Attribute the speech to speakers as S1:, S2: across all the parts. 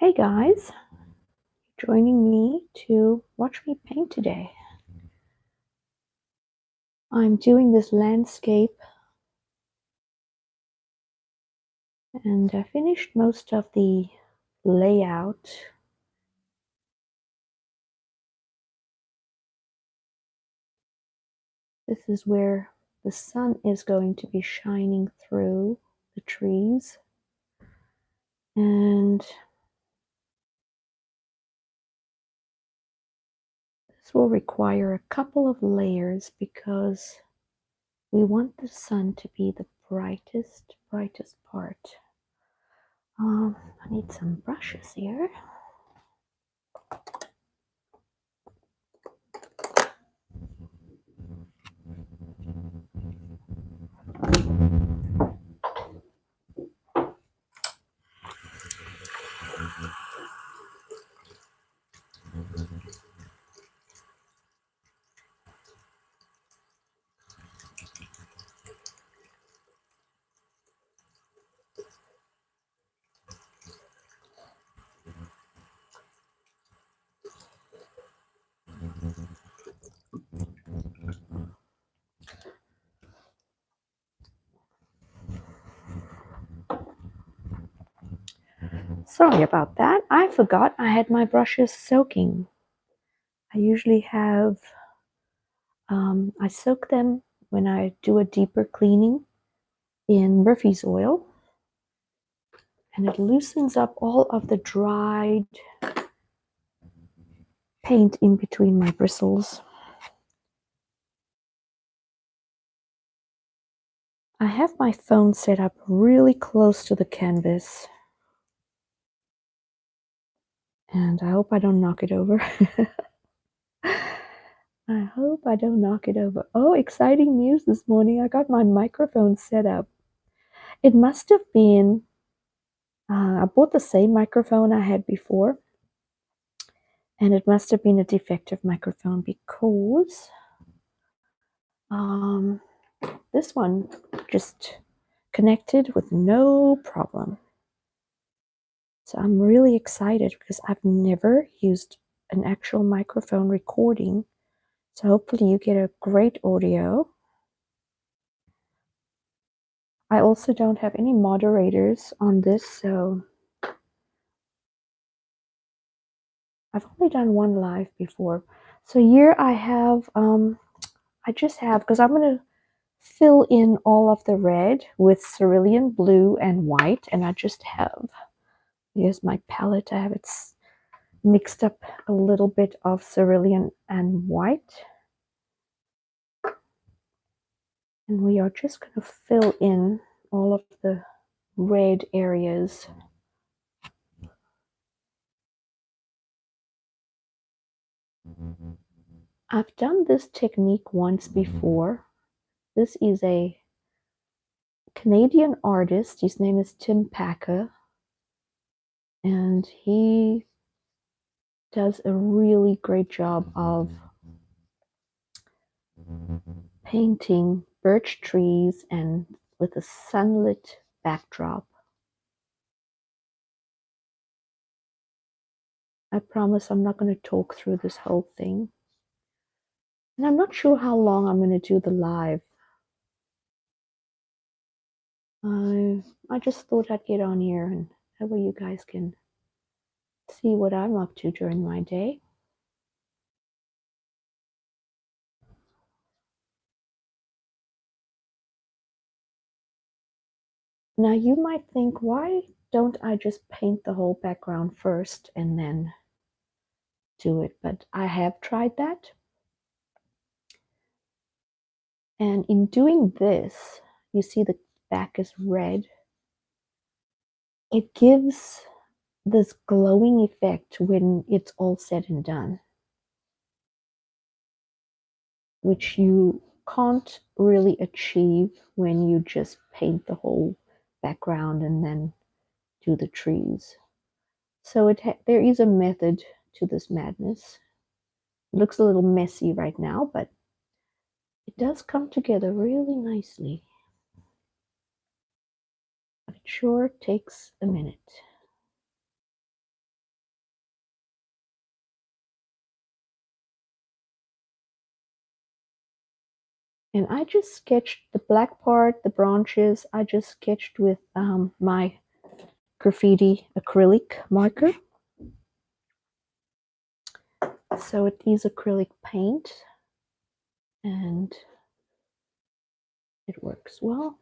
S1: Hey guys, joining me to watch me paint today. I'm doing this landscape and I finished most of the layout. This is where the sun is going to be shining through the trees. And this will require a couple of layers because we want the sun to be the brightest part. I need some brushes here. Sorry about that. I forgot I had my brushes soaking. I usually have, I soak them when I do a deeper cleaning in Murphy's oil, and it loosens up all of the dried paint in between my bristles. I have my phone set up really close to the canvas, and I hope I don't knock it over. I hope I don't knock it over. Oh, exciting news this morning. I got my microphone set up. It must have been, I bought the same microphone I had before, and it must have been a defective microphone because this one just connected with no problem. So I'm really excited because I've never used an actual microphone recording. So hopefully you get a great audio. I also don't have any moderators on this, so I've only done one live before. So here I have, I just have, because I'm going to fill in all of the red with cerulean blue and white, and I just have, here's my palette, I have it mixed up a little bit of cerulean and white, and we are just going to fill in all of the red areas. I've done this technique once before. This is a Canadian artist, his name is Tim Packer, and he does a really great job of painting birch trees and with a sunlit backdrop. I promise I'm not going to talk through this whole thing. And I'm not sure how long I'm going to do the live. I just thought I'd get on here and that way you guys can see what I'm up to during my day. Now you might think, why don't I just paint the whole background first and then do it? But I have tried that. And in doing this, you see the back is red. It gives this glowing effect when it's all said and done, which you can't really achieve when you just paint the whole background and then do the trees. So there is a method to this madness. It looks a little messy right now, but it does come together really nicely. But it sure takes a minute. And I just sketched the black part, the branches, I just sketched with my graffiti acrylic marker. So it is acrylic paint and it works well.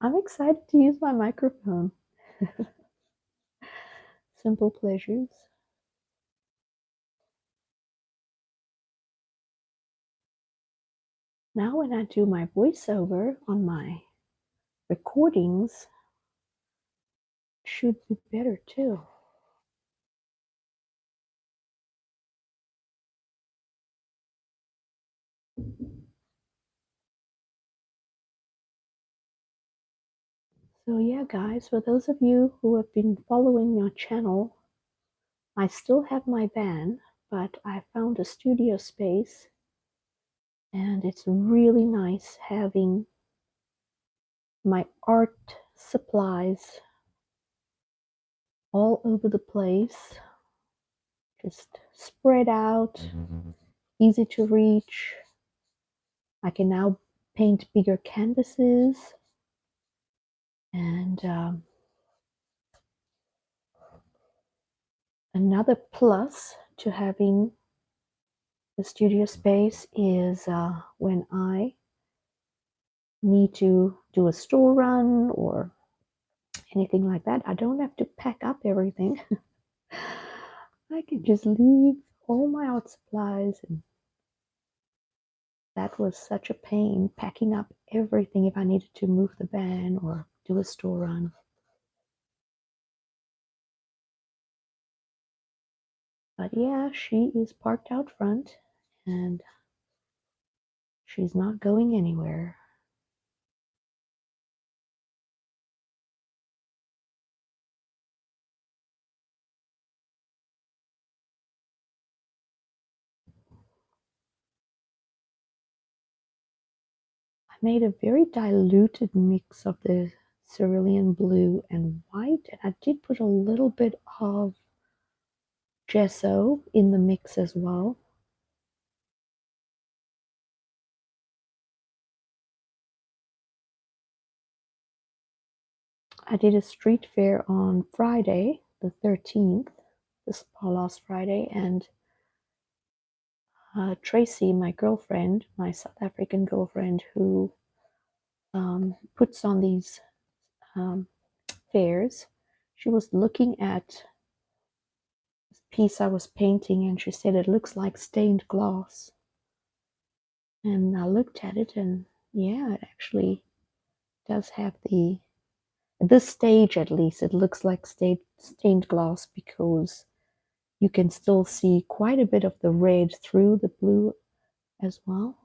S1: I'm excited to use my microphone. Simple pleasures. Now when I do my voiceover on my recordings, it should be better too. So yeah, guys, for those of you who have been following my channel, I still have my van, but I found a studio space and it's really nice having my art supplies all over the place, just spread out, easy to reach. I can now paint bigger canvases, and another plus to having the studio space is when I need to do a store run or anything like that, I don't have to pack up everything. I can just leave all my art supplies, and that was such a pain packing up everything if I needed to move the van or do a store run. But yeah, she is parked out front and she's not going anywhere. I made a very diluted mix of the cerulean blue and white, and I did put a little bit of gesso in the mix as well. I did a street fair on Friday, the 13th, this last Friday, and Tracy, my girlfriend, my South African girlfriend, who puts on these um, fairs, she was looking at this piece I was painting and she said it looks like stained glass. And I looked at it and yeah, it actually does have at this stage at least, it looks like stained glass because you can still see quite a bit of the red through the blue as well.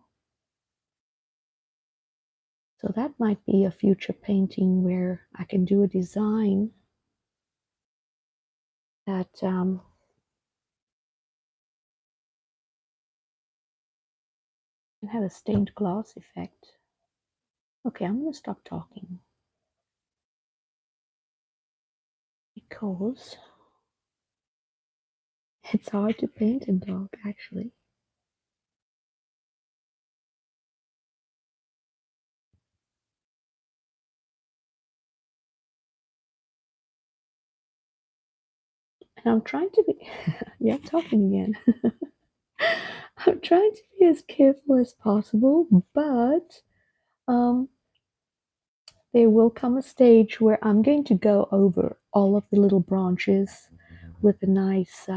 S1: So that might be a future painting where I can do a design that can have a stained glass effect. Okay, I'm going to stop talking because it's hard to paint in dark actually. And I'm trying to be, yeah, I'm talking again. I'm trying to be as careful as possible, but um, there will come a stage where I'm going to go over all of the little branches with a nice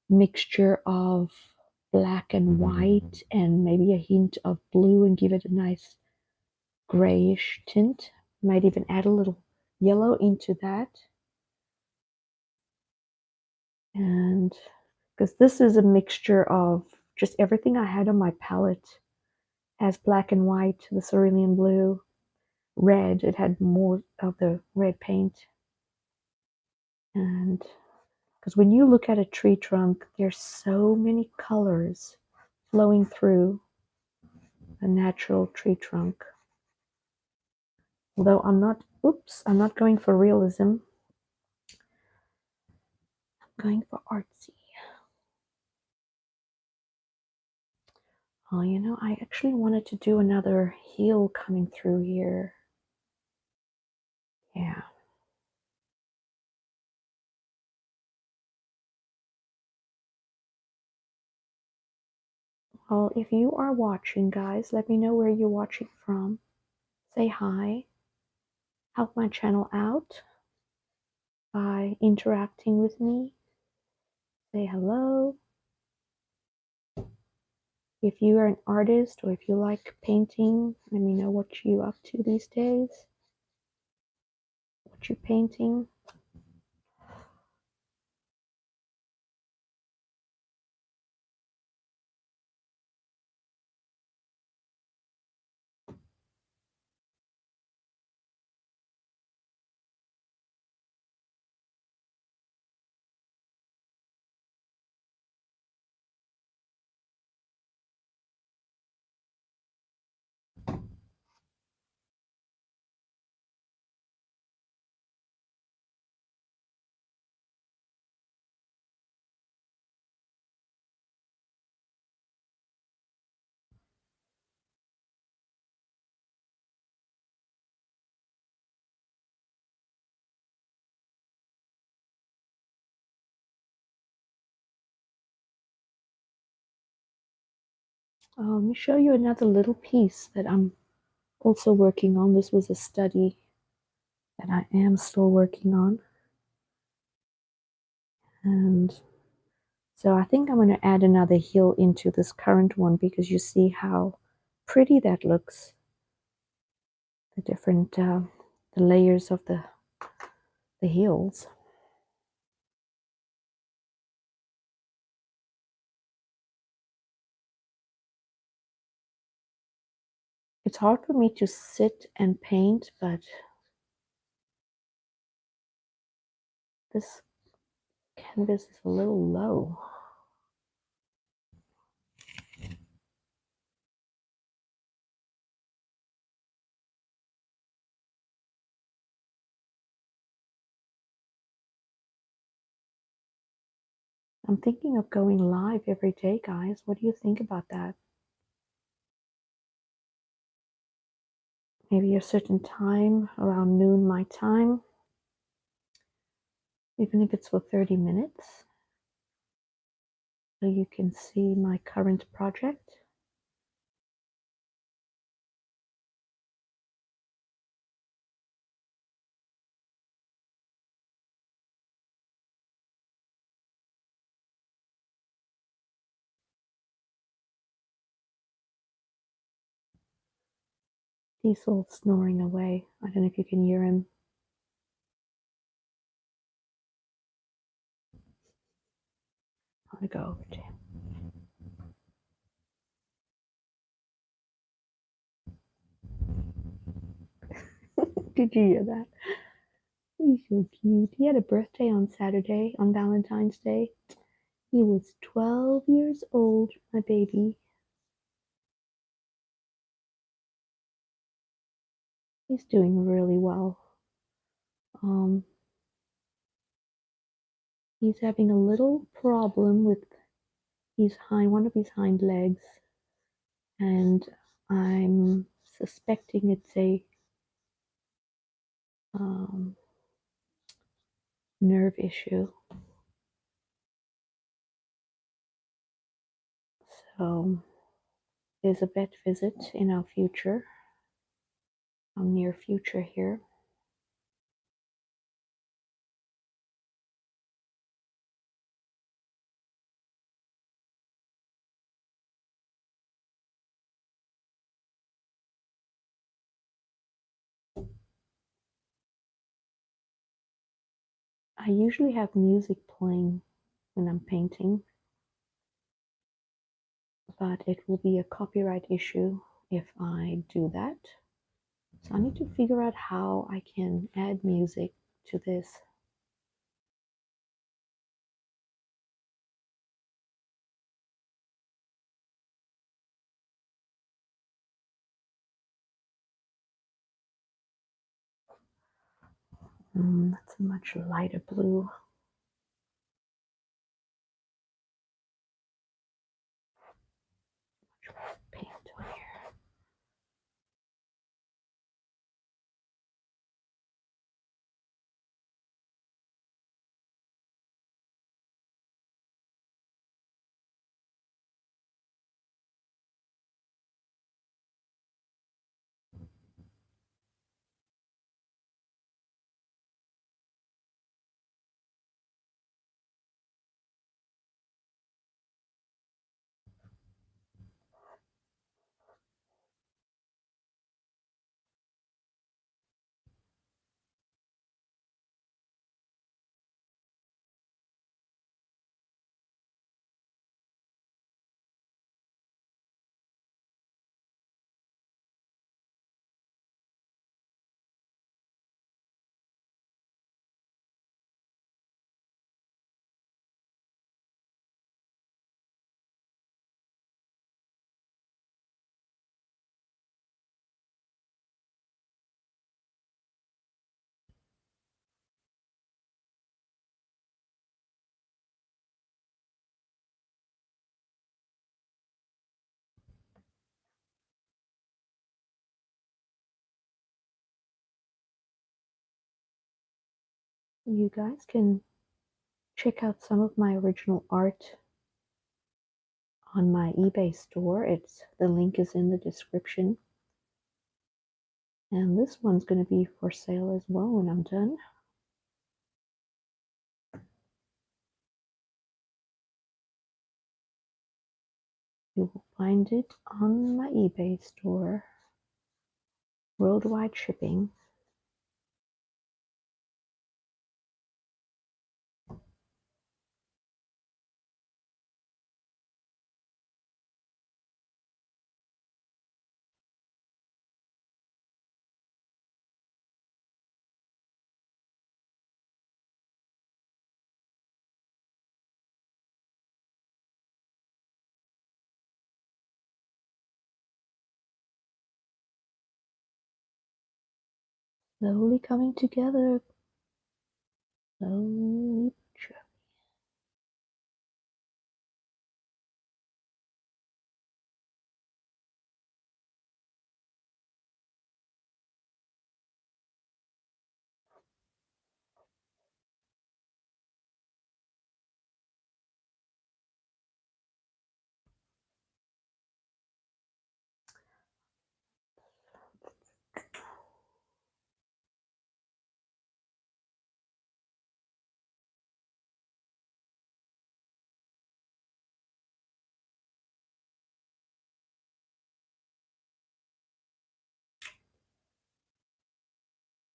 S1: mixture of black and white and maybe a hint of blue and give it a nice grayish tint. Might even add a little yellow into that. And because this is a mixture of just everything I had on my palette as black and white, the cerulean blue, red. It had more of the red paint. And because when you look at a tree trunk, there's so many colors flowing through a natural tree trunk. Although I'm not going for realism. Going for artsy. Oh, you know, I actually wanted to do another heel coming through here. Yeah. Well, if you are watching, guys, let me know where you're watching from. Say hi. Help my channel out by interacting with me. Say hello. If you are an artist or if you like painting, let me know what you're up to these days. What you're painting. Let me show you another little piece that I'm also working on. This was a study that I am still working on. And so I think I'm going to add another heel into this current one because you see how pretty that looks. The different the layers of the heels. It's hard for me to sit and paint, but this canvas is a little low. I'm thinking of going live every day, guys. What do you think about that? Maybe a certain time, around noon my time, even if it's for 30 minutes, so you can see my current project. Diesel snoring away. I don't know if you can hear him. I'm gonna go over to him. Did you hear that? He's so cute. He had a birthday on Saturday, on Valentine's Day. He was 12 years old, my baby. He's doing really well. He's having a little problem with one of his hind legs, and I'm suspecting it's a um, nerve issue. So there's a vet visit in our future, our near future here. I usually have music playing when I'm painting, but it will be a copyright issue if I do that. So I need to figure out how I can add music to this. That's a much lighter blue. paint on here. You guys can check out some of my original art on my eBay store. The link is in the description. And this one's going to be for sale as well when I'm done. You will find it on my eBay store. Worldwide shipping. Slowly coming together. Slowly but surely.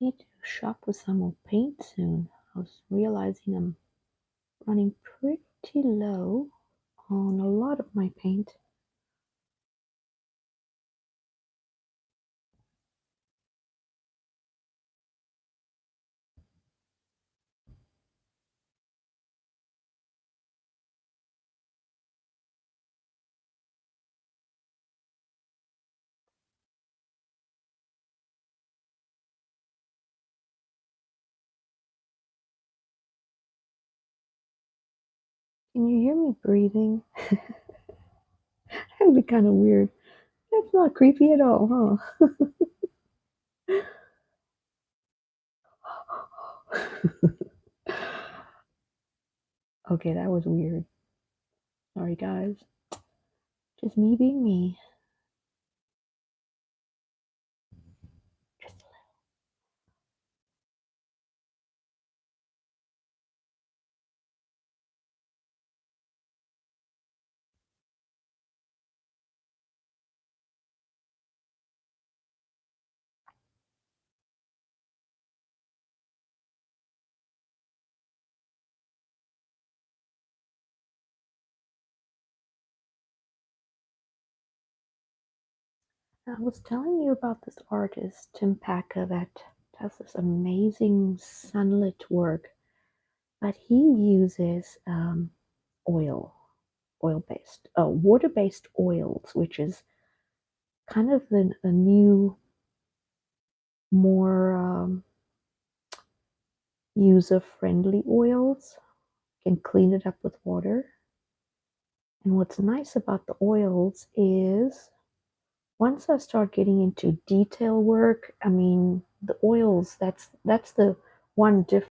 S1: Need to shop with some more paint soon. I was realizing I'm running pretty low on a lot of my paint. Can you hear me breathing? That'd be kind of weird. That's not creepy at all, huh? Okay, that was weird. Sorry, guys. Just me being me. Just a little. I was telling you about this artist, Tim Packer, that does this amazing sunlit work, but he uses water-based oils, which is kind of a new, more user-friendly oils. You can clean it up with water. And what's nice about the oils is once I start getting into detail work, I mean, the oils, that's the one difference